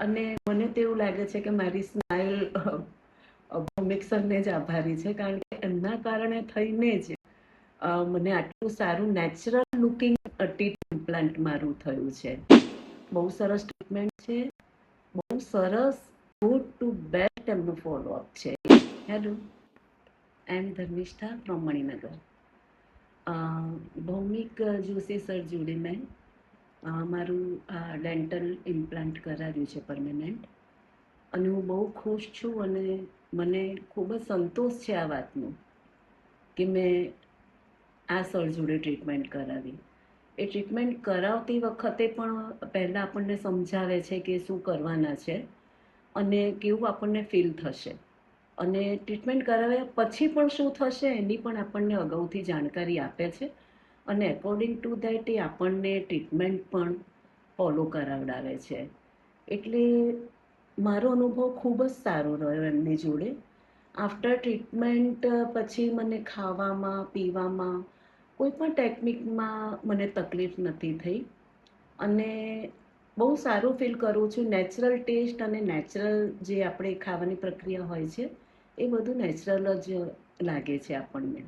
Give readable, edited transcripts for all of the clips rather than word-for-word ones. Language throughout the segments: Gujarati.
અને મને તો એવું લાગે છે કે મારી સ્માઇલ ભૌમિક સરને જ આભારી છે, કારણ કે એમના કારણે થઈને જ મને આટલું સારું નેચરલ લુકિંગ ટીથ ઇમ્પ્લાન્ટ મારું થયું છે. બહુ સરસ ટ્રીટમેન્ટ છે, બહુ સરસ ગુડ ટુ બેસ્ટ એમનું ફોલોઅપ છે. Hello, I am Dharmishtha from Maninagar. Bhaumik Joshi sir જોડે મેં મારું ડેન્ટલ ઇમ્પ્લાન્ટ કરાવ્યું છે પરમેનન્ટ, અને હું બહુ ખુશ છું. અને મને ખૂબ જ સંતોષ છે આ વાતનો કે મેં આ સર જોડે ટ્રીટમેન્ટ કરાવી. એ ટ્રીટમેન્ટ કરાવતી વખતે પણ પહેલાં આપણને સમજાવે છે કે શું કરવાના છે અને કેવું આપણને ફીલ થશે, અને ટ્રીટમેન્ટ કરાવ્યા પછી પણ શું થશે એની પણ આપણને અગાઉથી જાણકારી આપે છે. અને એકોર્ડિંગ ટુ ધેટ એ આપણને ટ્રીટમેન્ટ પણ ફોલો કરાવડાવે છે. એટલે મારો અનુભવ ખૂબ જ સારો રહ્યો એમની જોડે. આફ્ટર ટ્રીટમેન્ટ પછી મને ખાવામાં પીવામાં કોઈ પણ ટેકનિકમાં મને તકલીફ નથી થઈ, અને બહુ સારું ફીલ કરું છું. નેચરલ ટેસ્ટ અને નેચરલ જે આપણે ખાવાની પ્રક્રિયા હોય છે એ બધું નેચરલ જ લાગે છે આપણને.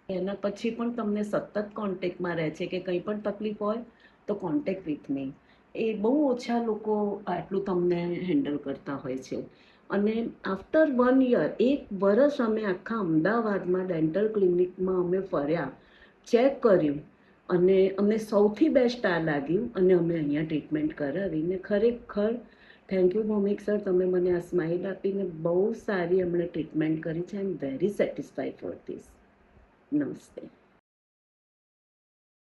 એના પછી પણ તમને સતત કોન્ટેક્ટમાં રહે છે કે કંઈ પણ તકલીફ હોય તો કોન્ટેક્ટ વિથ મી. એ બહુ ઓછા લોકો આટલું તમને હેન્ડલ કરતા હોય છે. અને આફ્ટર 1 યર, 1 વર્ષ અમે આખા અમદાવાદમાં ડેન્ટલ ક્લિનિકમાં અમે ફર્યા, ચેક કર્યું, અને અમને સૌથી બેસ્ટ આ લાગ્યું, અને અમે અહીંયા ટ્રીટમેન્ટ કરાવીને ખરેખર થેન્ક યુ ભૌમિક સર, તમે મને આ સ્માઇલ આપીને બહુ સારી અમને ટ્રીટમેન્ટ કરી છે. I am very satisfied for this. નમસ્તે.